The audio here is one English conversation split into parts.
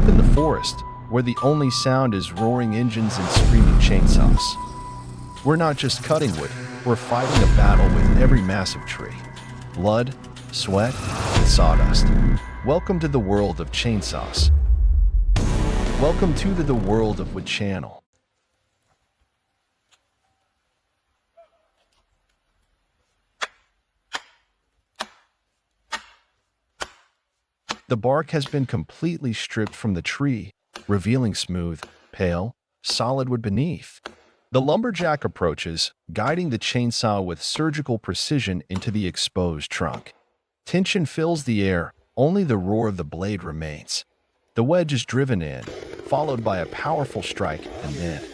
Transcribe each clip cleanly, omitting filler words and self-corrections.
deep in the forest, where the only sound is roaring engines and screaming chainsaws. We're not just cutting wood, we're fighting a battle with every massive tree. Blood, sweat, and sawdust. Welcome to the world of chainsaws. Welcome to the world of Wood Channel. The bark has been completely stripped from the tree, revealing smooth, pale, solid wood beneath. The lumberjack approaches, guiding the chainsaw with surgical precision into the exposed trunk. Tension fills the air, only the roar of the blade remains. The wedge is driven in, followed by a powerful strike, and then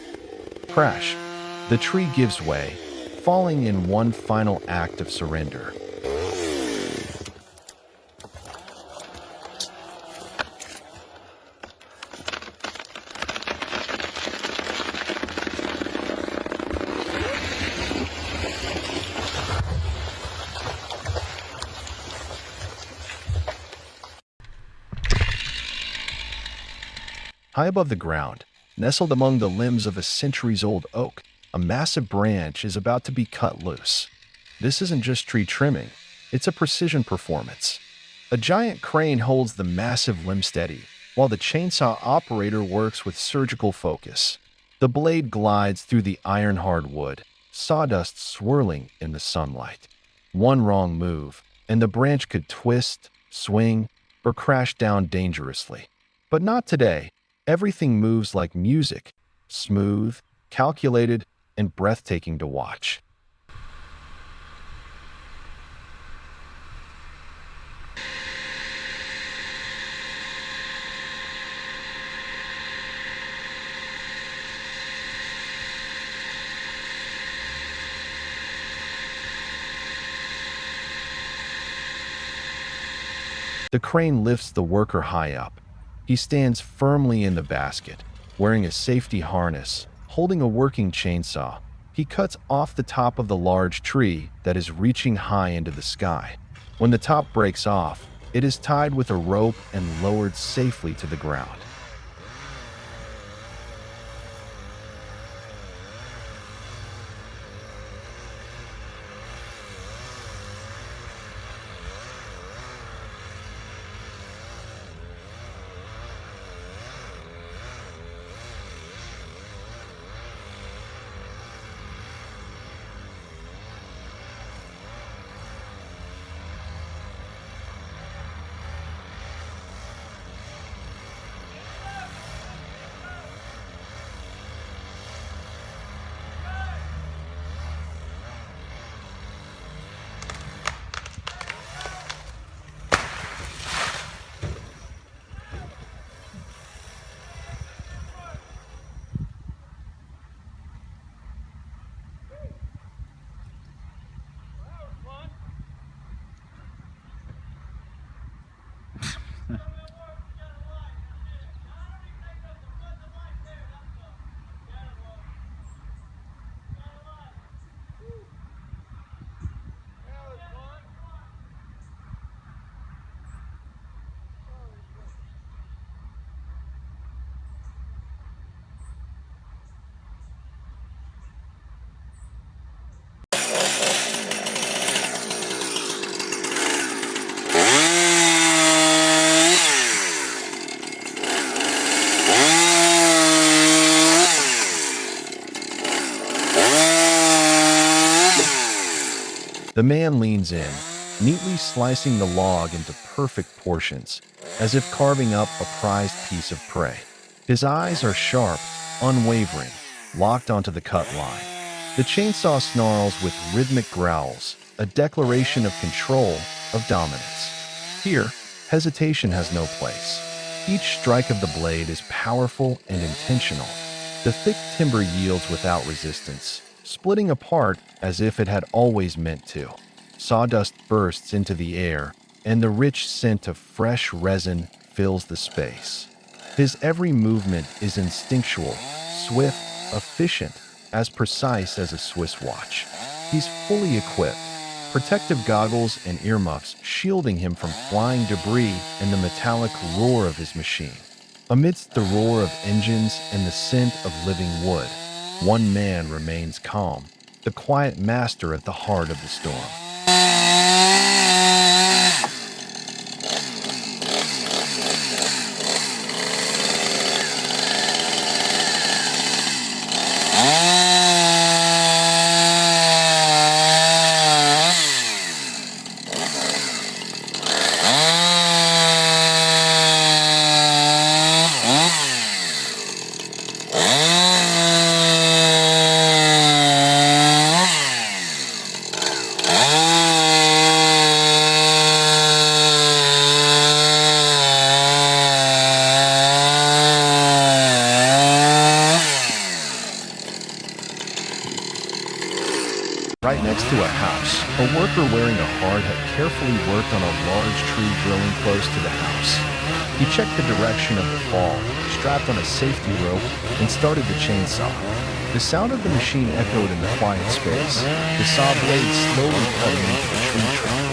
crash. The tree gives way, falling in one final act of surrender. High above the ground, nestled among the limbs of a centuries-old oak, a massive branch is about to be cut loose. This isn't just tree trimming, it's a precision performance. A giant crane holds the massive limb steady, while the chainsaw operator works with surgical focus. The blade glides through the iron-hard wood, sawdust swirling in the sunlight. One wrong move, and the branch could twist, swing, or crash down dangerously. But not today. Everything moves like music, smooth, calculated, and breathtaking to watch. The crane lifts the worker high up. He stands firmly in the basket, wearing a safety harness, holding a working chainsaw. He cuts off the top of the large tree that is reaching high into the sky. When the top breaks off, it is tied with a rope and lowered safely to the ground. The man leans in, neatly slicing the log into perfect portions, as if carving up a prized piece of prey. His eyes are sharp, unwavering, locked onto the cut line. The chainsaw snarls with rhythmic growls, a declaration of control, of dominance. Here, hesitation has no place. Each strike of the blade is powerful and intentional. The thick timber yields without resistance, splitting apart as if it had always meant to. Sawdust bursts into the air, and the rich scent of fresh resin fills the space. His every movement is instinctual, swift, efficient, as precise as a Swiss watch. He's fully equipped, protective goggles and earmuffs shielding him from flying debris and the metallic roar of his machine. Amidst the roar of engines and the scent of living wood, one man remains calm, the quiet master at the heart of the storm. Right next to a house, a worker wearing a hard hat carefully worked on a large tree drilling close to the house. He checked the direction of the fall, strapped on a safety rope, and started the chainsaw. The sound of the machine echoed in the quiet space, the saw blade slowly cutting into the tree trunk.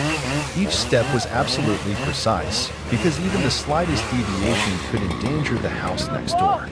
Each step was absolutely precise, because even the slightest deviation could endanger the house next door.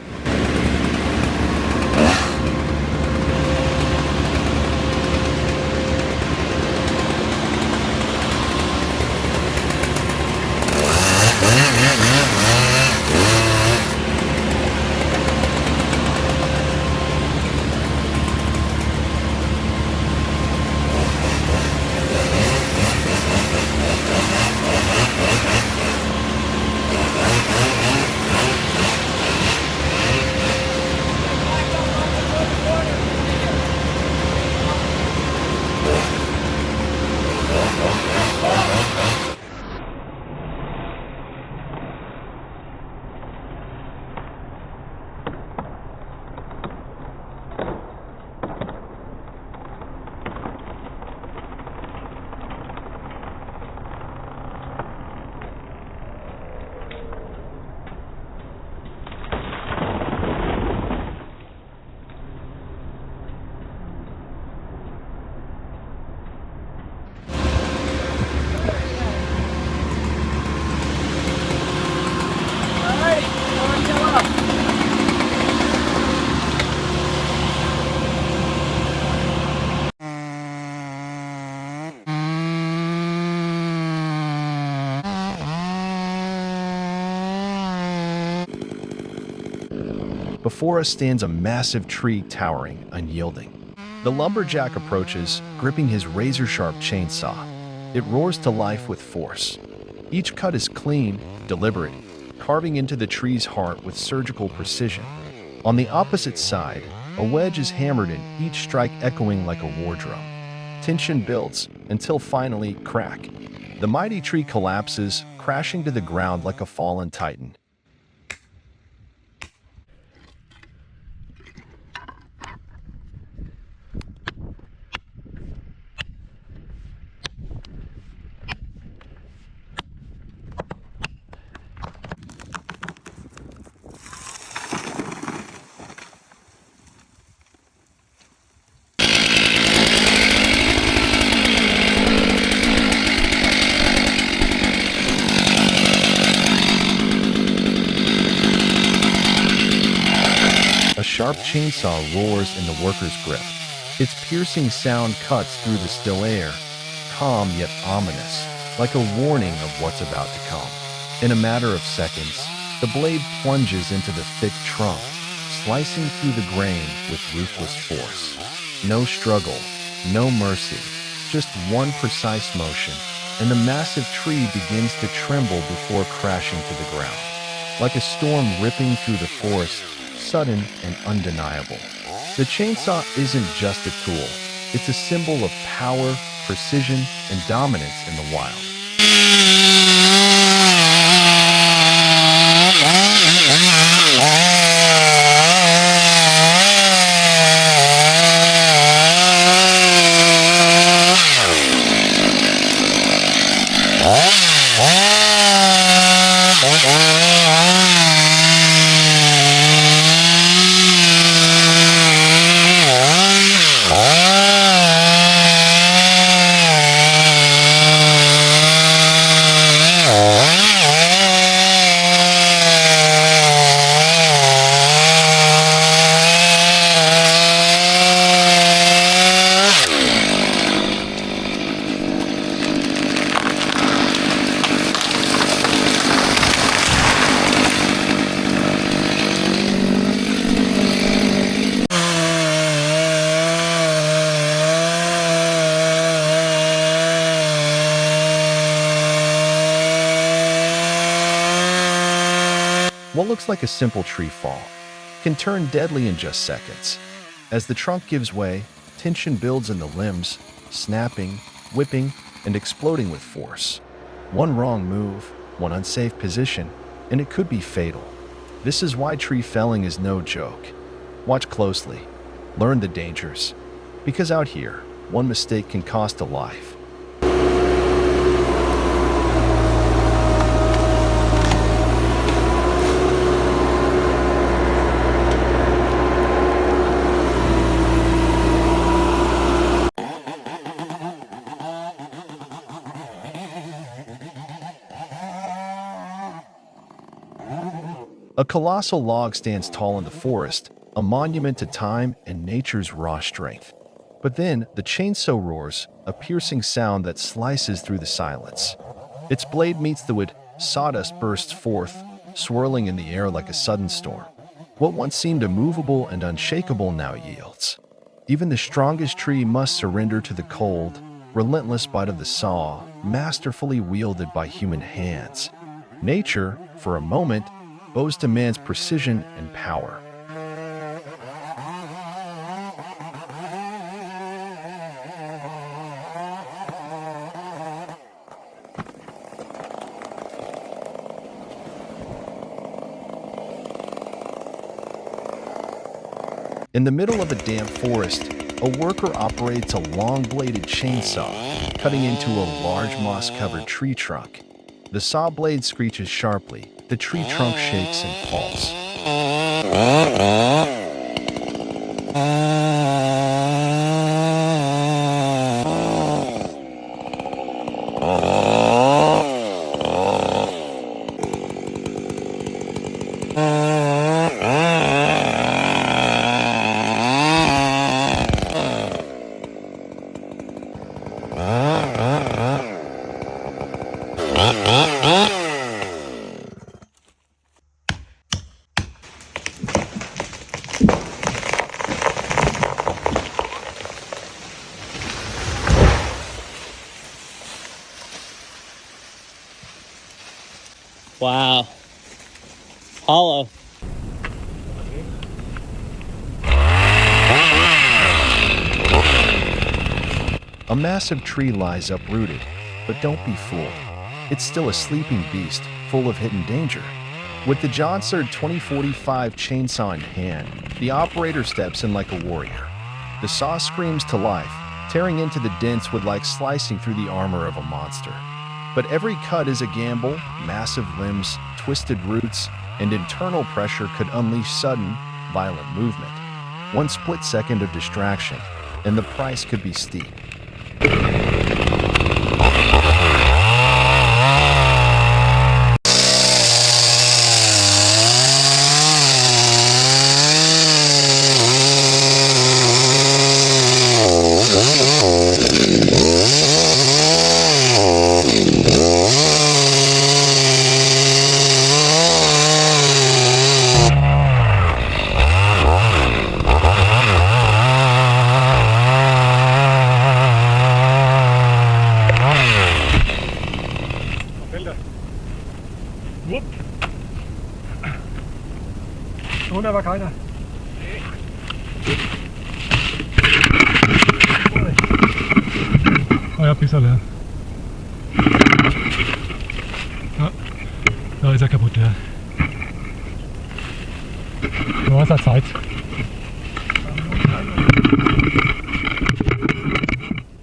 Before us stands a massive tree towering, unyielding. The lumberjack approaches, gripping his razor-sharp chainsaw. It roars to life with force. Each cut is clean, deliberate, carving into the tree's heart with surgical precision. On the opposite side, a wedge is hammered in, each strike echoing like a war drum. Tension builds, until finally, crack. The mighty tree collapses, crashing to the ground like a fallen titan. A sharp chainsaw roars in the worker's grip. Its piercing sound cuts through the still air, calm yet ominous, like a warning of what's about to come. In a matter of seconds, the blade plunges into the thick trunk, slicing through the grain with ruthless force. No struggle, no mercy, just one precise motion, and the massive tree begins to tremble before crashing to the ground. Like a storm ripping through the forest, sudden and undeniable. The chainsaw isn't just a tool, it's a symbol of power, precision, and dominance in the wild. What looks like a simple tree fall can turn deadly in just seconds. As the trunk gives way, tension builds in the limbs, snapping, whipping, and exploding with force. One wrong move, one unsafe position, and it could be fatal. This is why tree felling is no joke. Watch closely. Learn the dangers. Because out here, one mistake can cost a life. A colossal log stands tall in the forest, a monument to time and nature's raw strength. But then the chainsaw roars, a piercing sound that slices through the silence. Its blade meets the wood, sawdust bursts forth, swirling in the air like a sudden storm. What once seemed immovable and unshakable now yields. Even the strongest tree must surrender to the cold, relentless bite of the saw, masterfully wielded by human hands. Nature, for a moment, bows to man's precision and power. In the middle of a damp forest, a worker operates a long-bladed chainsaw, cutting into a large moss-covered tree trunk. The saw blade screeches sharply, the tree trunk shakes and falls. Wow. Hollow. A massive tree lies uprooted, but don't be fooled. It's still a sleeping beast, full of hidden danger. With the Johnsard 2045 chainsaw in hand, the operator steps in like a warrior. The saw screams to life, tearing into the dense wood like slicing through the armor of a monster. But every cut is a gamble. Massive limbs, twisted roots, and internal pressure could unleash sudden, violent movement. One split second of distraction, and the price could be steep. Wupp. Drunter war keiner. Oh ja, ein bisschen, ja. Ja, da ist er kaputt, ja. Du hast ja Zeit.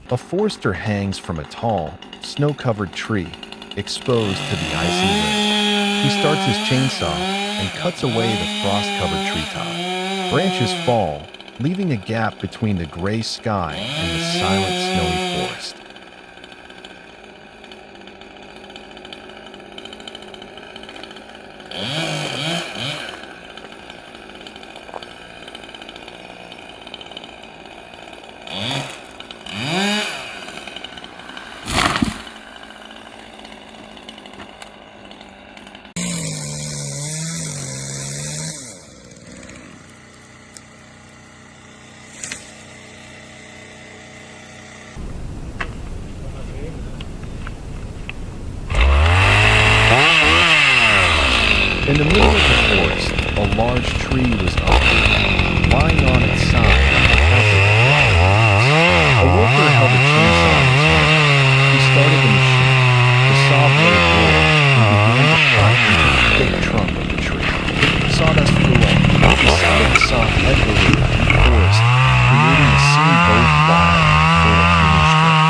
A forester hangs from a tall, snow-covered tree, exposed to the icy wind. He starts his chainsaw and cuts away the frost-covered treetop. Branches fall, leaving a gap between the gray sky and the silent, snowy forest. In the middle of the forest, a large tree was uprooted, lying on its side like a carpet of fallen leaves. A worker held a chainsaw in his hand. He started the machine. The saw blade roared and began to cut into the thick trunk of the tree. Sawdust flew up. The side of the saw head over the deep forest, creating a scene both wild and full of human strength.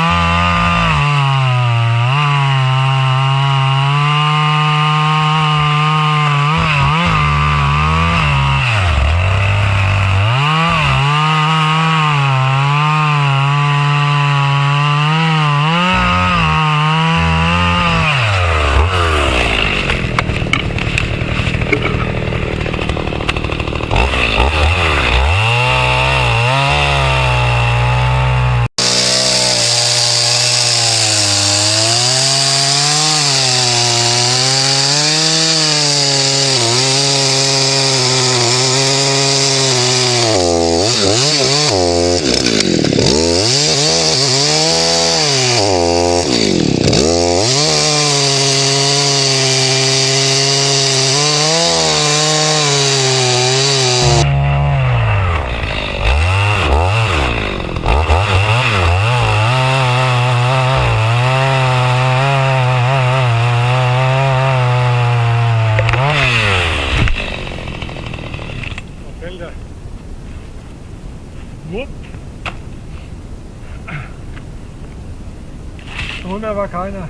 Drunter war keiner.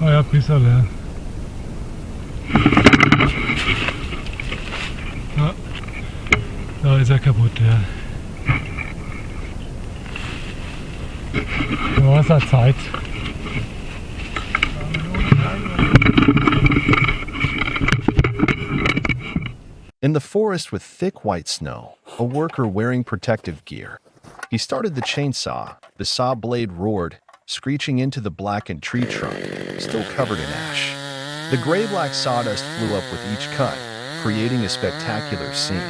Ah ja, ein bisschen, ja. Ja, da ist er kaputt, ja. Da war es halt Zeit. In the forest with thick white snow, a worker wearing protective gear. He started the chainsaw. The saw blade roared, screeching into the blackened tree trunk, still covered in ash. The gray-black sawdust flew up with each cut, creating a spectacular scene.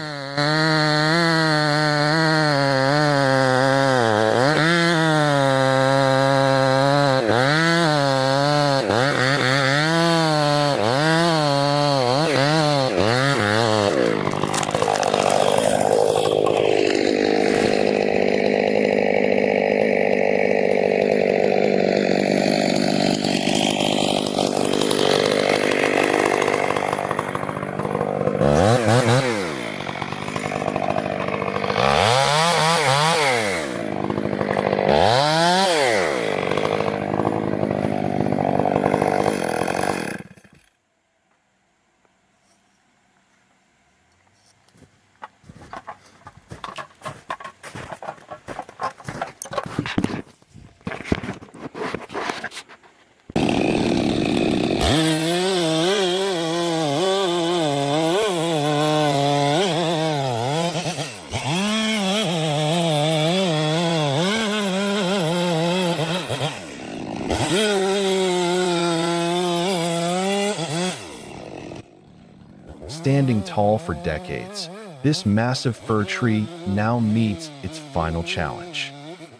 Standing tall for decades, this massive fir tree now meets its final challenge.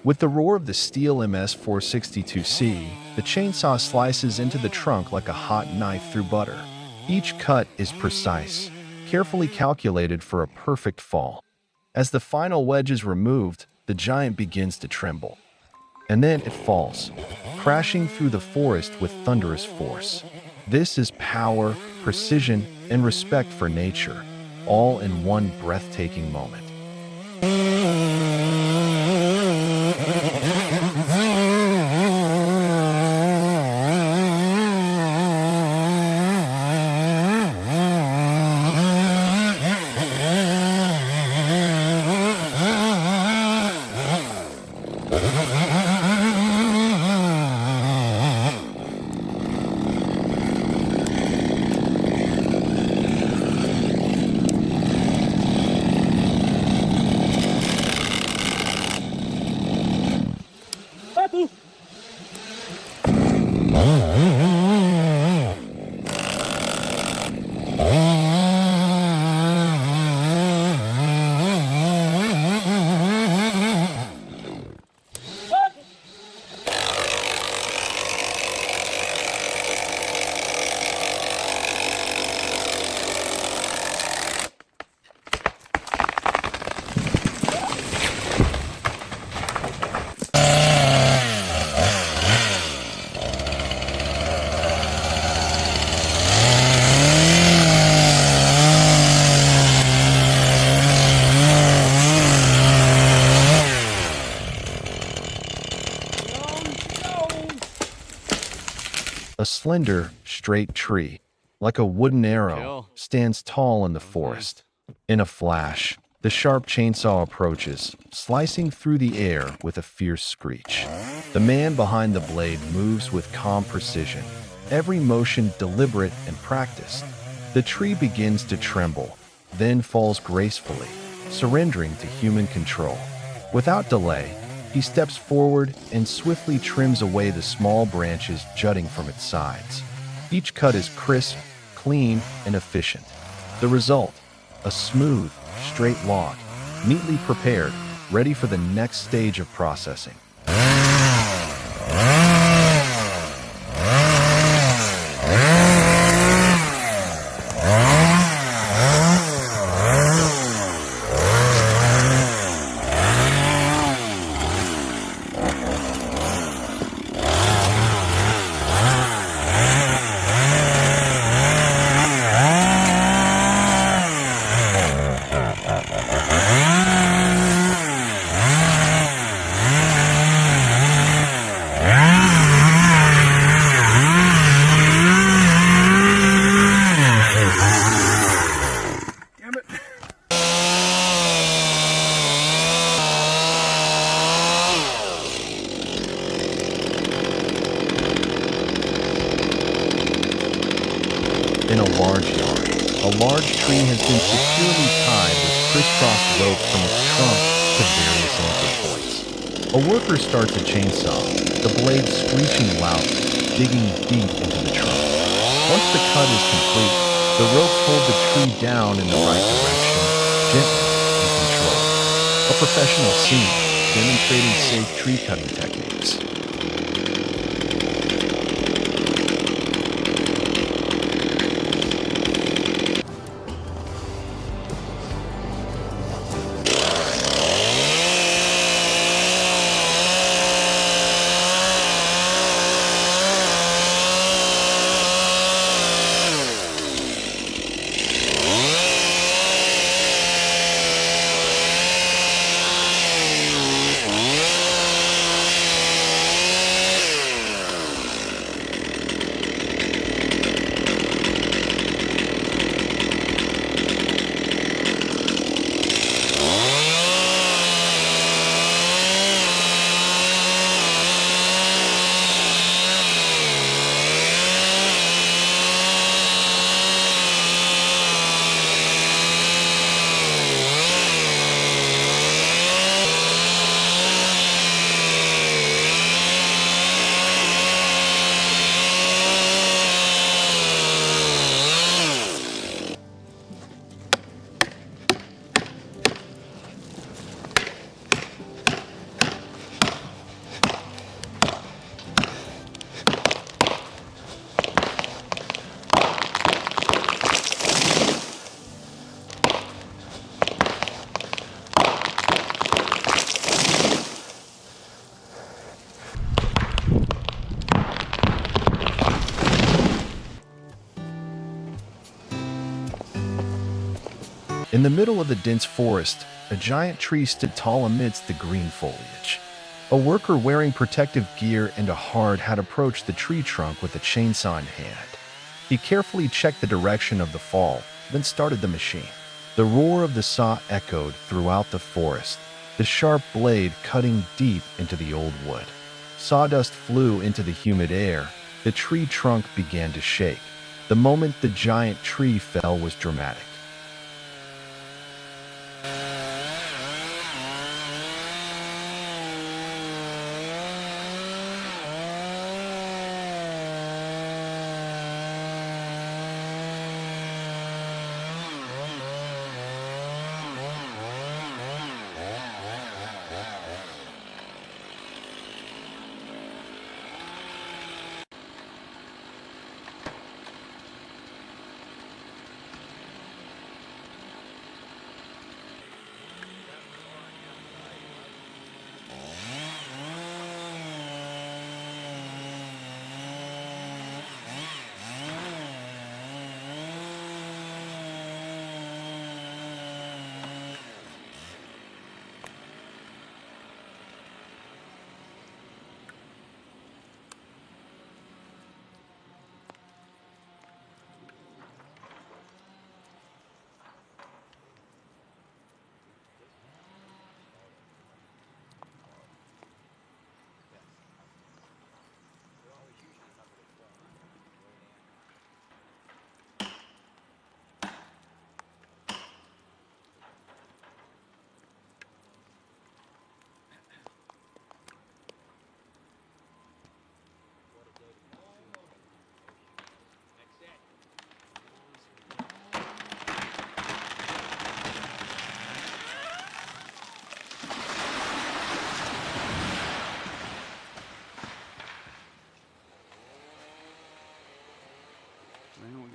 With the roar of the steel MS-462C, the chainsaw slices into the trunk like a hot knife through butter. Each cut is precise, carefully calculated for a perfect fall. As the final wedge is removed, the giant begins to tremble. And then it falls, crashing through the forest with thunderous force. This is power, precision, and respect for nature, all in one breathtaking moment. A slender, straight tree, like a wooden arrow, stands tall in the forest. In a flash, the sharp chainsaw approaches, slicing through the air with a fierce screech. The man behind the blade moves with calm precision, every motion deliberate and practiced. The tree begins to tremble, then falls gracefully, surrendering to human control. Without delay, he steps forward and swiftly trims away the small branches jutting from its sides. Each cut is crisp, clean, and efficient. The result, a smooth, straight log, neatly prepared, ready for the next stage of processing. In a large yard, a large tree has been securely tied with crisscross rope from its trunk to various anchor points. A worker starts a chainsaw, the blade screeching loudly, digging deep into the trunk. Once the cut is complete, the ropes hold the tree down in the right direction, gently and controlled. A professional scene demonstrating safe tree cutting techniques. In the middle of the dense forest, a giant tree stood tall amidst the green foliage. A worker wearing protective gear and a hard hat approached the tree trunk with a chainsaw in hand. He carefully checked the direction of the fall, then started the machine. The roar of the saw echoed throughout the forest, the sharp blade cutting deep into the old wood. Sawdust flew into the humid air. The tree trunk began to shake. The moment the giant tree fell was dramatic.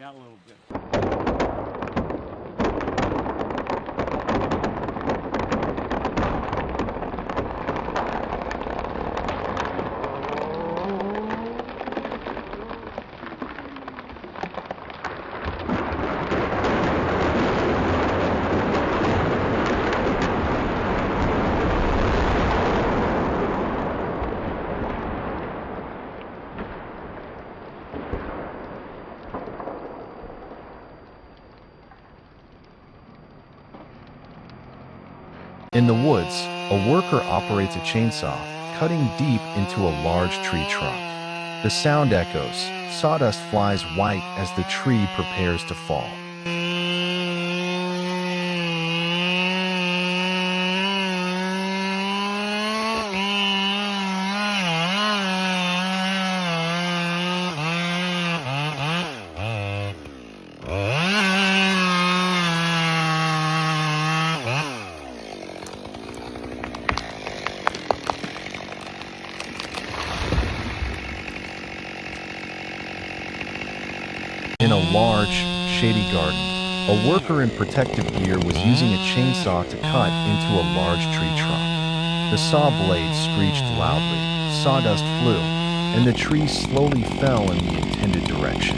out a little bit. In the woods, a worker operates a chainsaw, cutting deep into a large tree trunk. The sound echoes, sawdust flies white as the tree prepares to fall. In a large, shady garden, a worker in protective gear was using a chainsaw to cut into a large tree trunk. The saw blade screeched loudly, sawdust flew, and the tree slowly fell in the intended direction.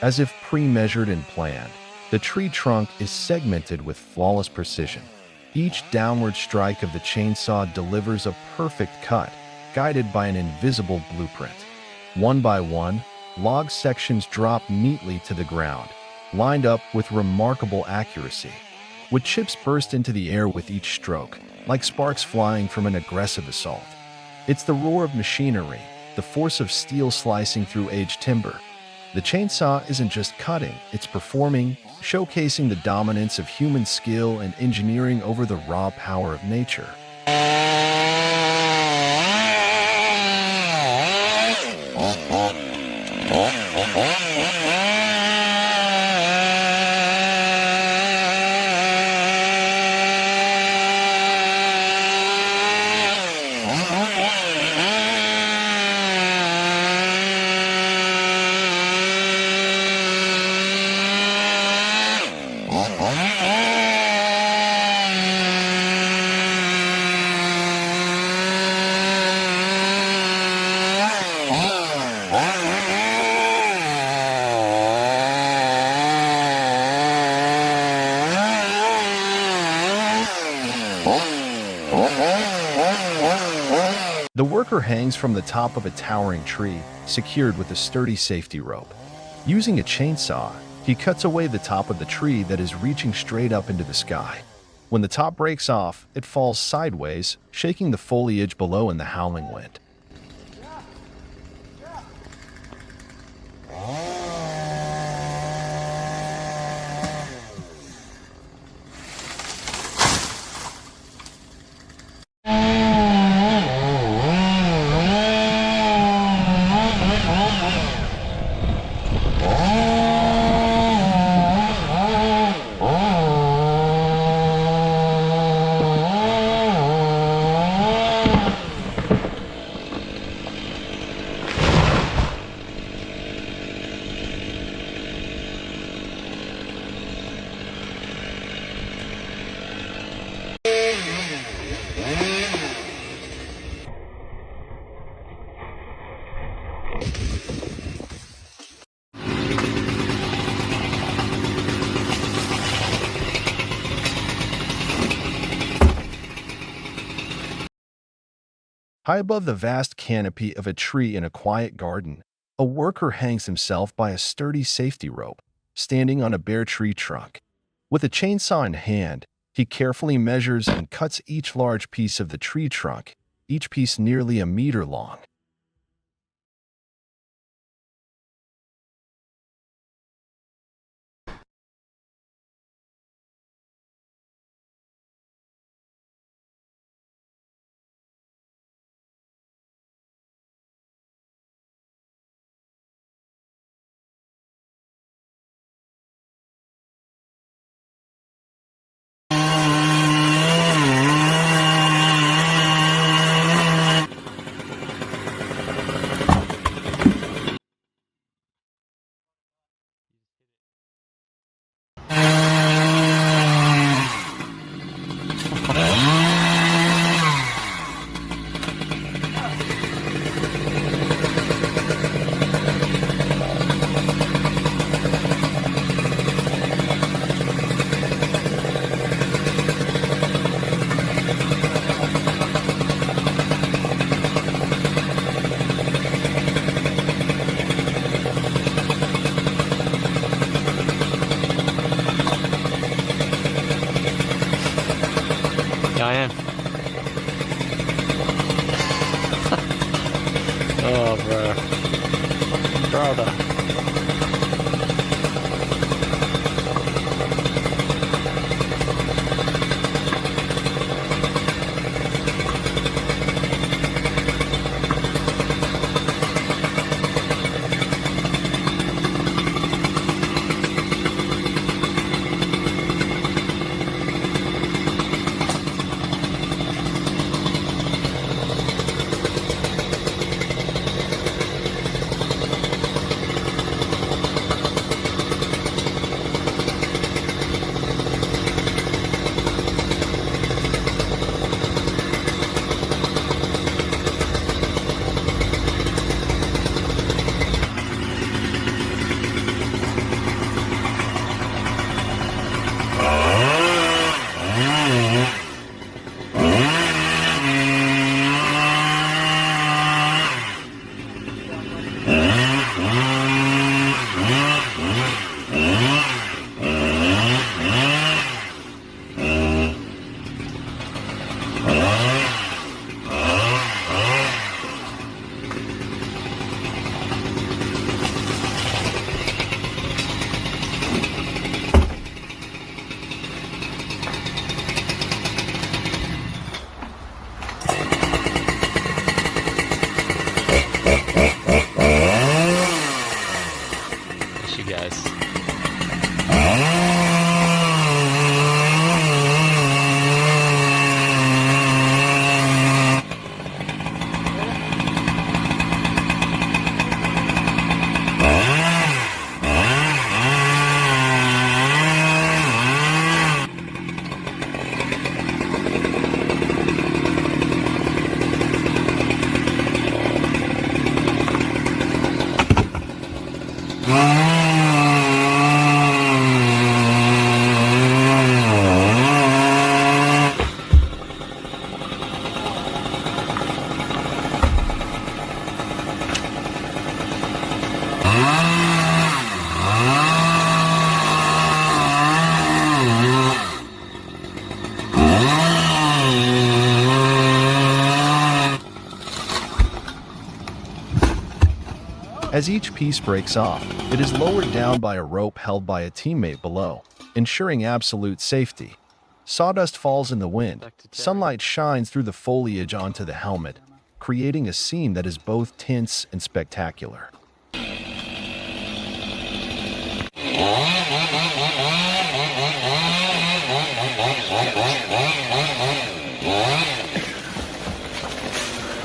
As if pre-measured and planned, the tree trunk is segmented with flawless precision. Each downward strike of the chainsaw delivers a perfect cut, guided by an invisible blueprint. One by one, log sections drop neatly to the ground, lined up with remarkable accuracy. Wood chips burst into the air with each stroke, like sparks flying from an aggressive assault. It's the roar of machinery, the force of steel slicing through aged timber. The chainsaw isn't just cutting, it's performing, showcasing the dominance of human skill and engineering over the raw power of nature. The worker hangs from the top of a towering tree, secured with a sturdy safety rope. Using a chainsaw, he cuts away the top of the tree that is reaching straight up into the sky. When the top breaks off, it falls sideways, shaking the foliage below in the howling wind. High above the vast canopy of a tree in a quiet garden, a worker hangs himself by a sturdy safety rope, standing on a bare tree trunk. With a chainsaw in hand, he carefully measures and cuts each large piece of the tree trunk, each piece nearly a meter long. Yeah, I am. Oh, bro. Brother. You guys. As each piece breaks off, it is lowered down by a rope held by a teammate below, ensuring absolute safety. Sawdust falls in the wind. Sunlight shines through the foliage onto the helmet, creating a scene that is both tense and spectacular.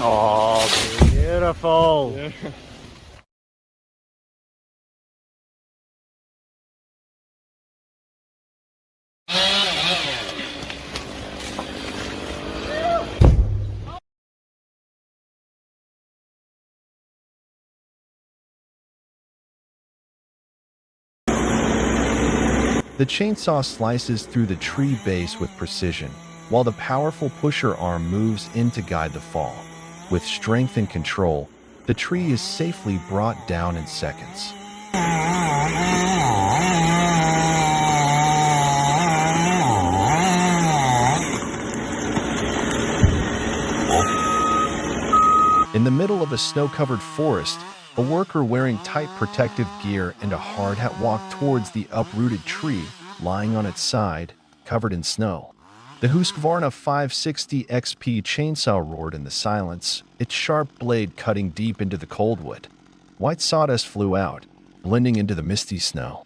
Oh, beautiful. Yeah. The chainsaw slices through the tree base with precision, while the powerful pusher arm moves in to guide the fall. With strength and control, the tree is safely brought down in seconds. In the middle of a snow-covered forest, a worker wearing tight protective gear and a hard hat walked towards the uprooted tree, lying on its side, covered in snow. The Husqvarna 560 XP chainsaw roared in the silence, its sharp blade cutting deep into the cold wood. White sawdust flew out, blending into the misty snow.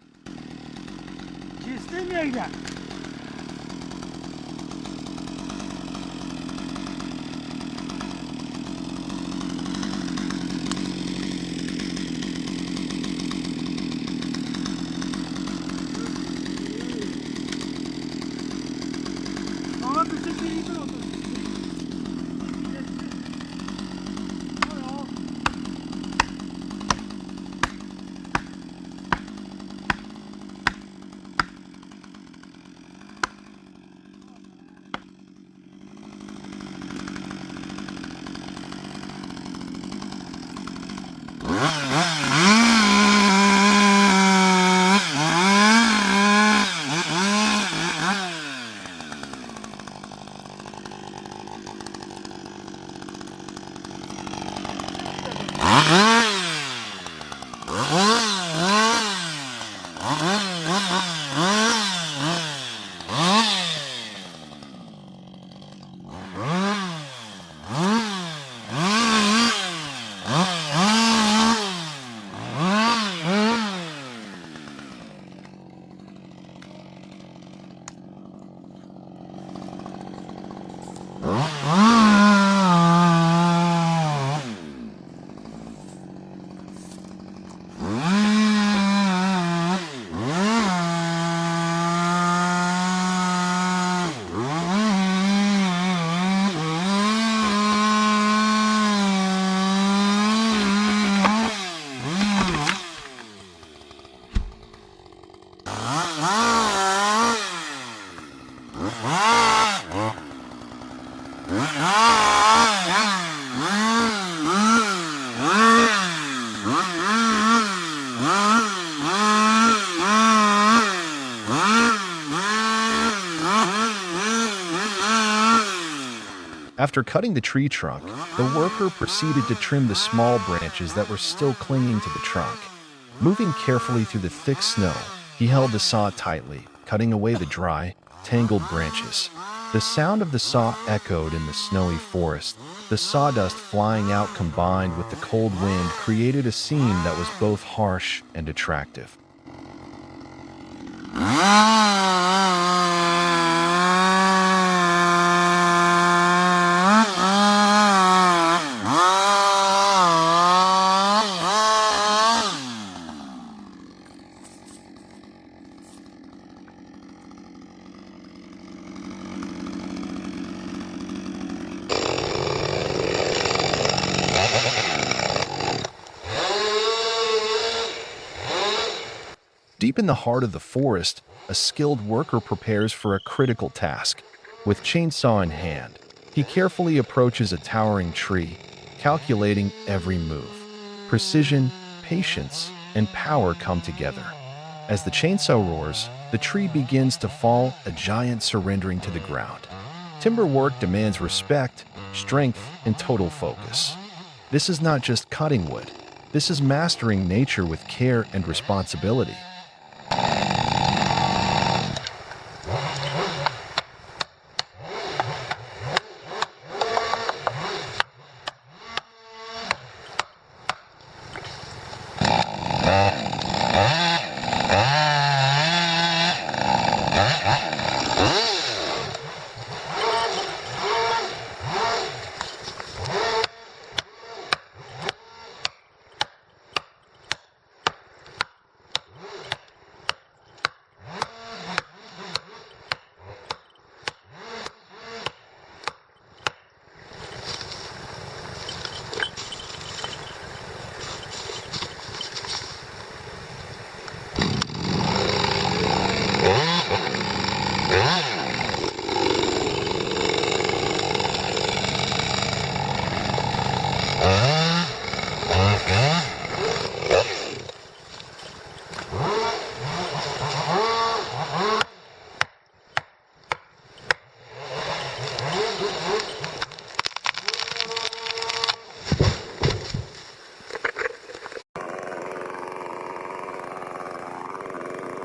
After cutting the tree trunk, the worker proceeded to trim the small branches that were still clinging to the trunk. Moving carefully through the thick snow, he held the saw tightly, cutting away the dry, tangled branches. The sound of the saw echoed in the snowy forest. The sawdust flying out combined with the cold wind created a scene that was both harsh and attractive. Deep in the heart of the forest, a skilled worker prepares for a critical task. With chainsaw in hand, he carefully approaches a towering tree, calculating every move. Precision, patience, and power come together. As the chainsaw roars, the tree begins to fall, a giant surrendering to the ground. Timber work demands respect, strength, and total focus. This is not just cutting wood. This is mastering nature with care and responsibility.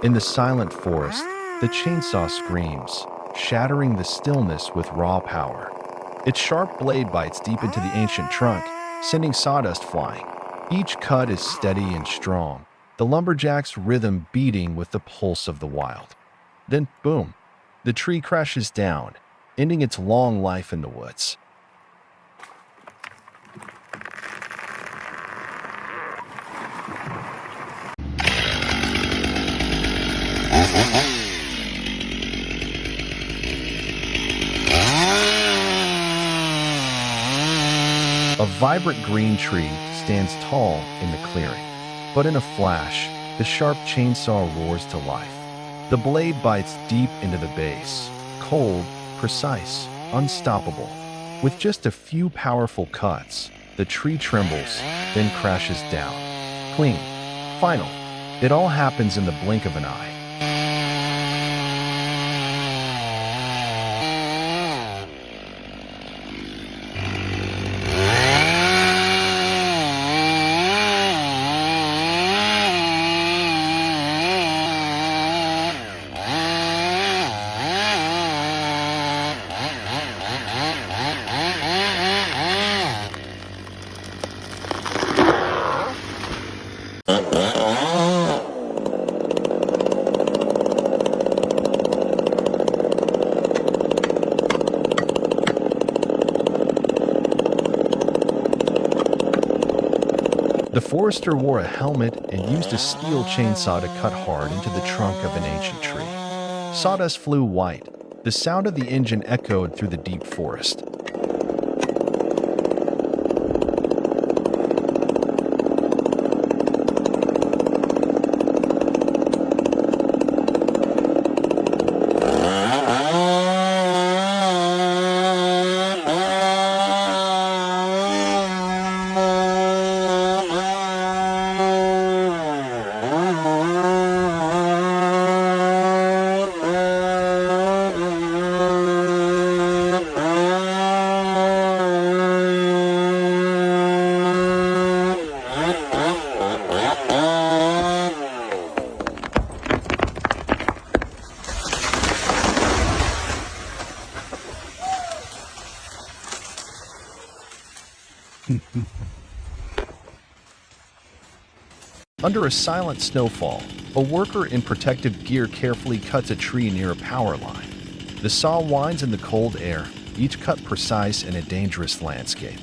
In the silent forest, the chainsaw screams, shattering the stillness with raw power. Its sharp blade bites deep into the ancient trunk, sending sawdust flying. Each cut is steady and strong, the lumberjack's rhythm beating with the pulse of the wild. Then, boom, the tree crashes down, ending its long life in the woods. A vibrant green tree stands tall in the clearing, but in a flash, the sharp chainsaw roars to life. The blade bites deep into the base, cold, precise, unstoppable. With just a few powerful cuts, the tree trembles, then crashes down. Clean. Final. It all happens in the blink of an eye. The forester wore a helmet and used a steel chainsaw to cut hard into the trunk of an ancient tree. Sawdust flew white. The sound of the engine echoed through the deep forest. Under a silent snowfall, a worker in protective gear carefully cuts a tree near a power line. The saw winds in the cold air, each cut precise in a dangerous landscape.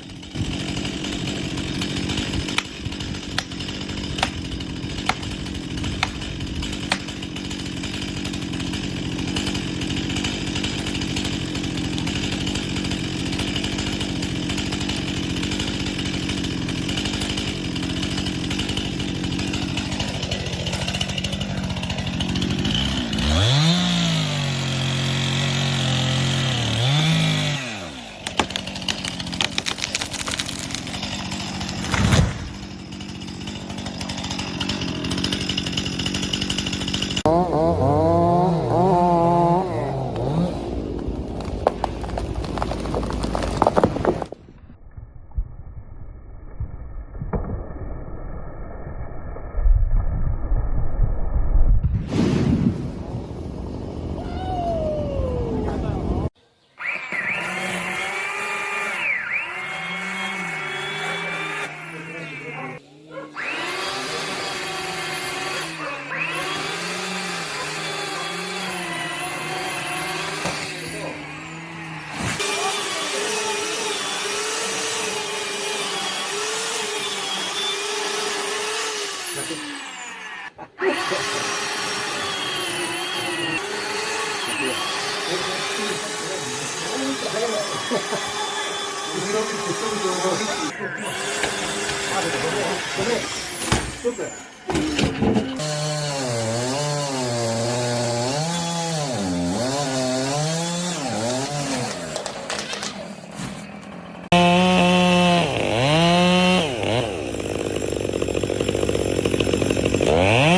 Yeah.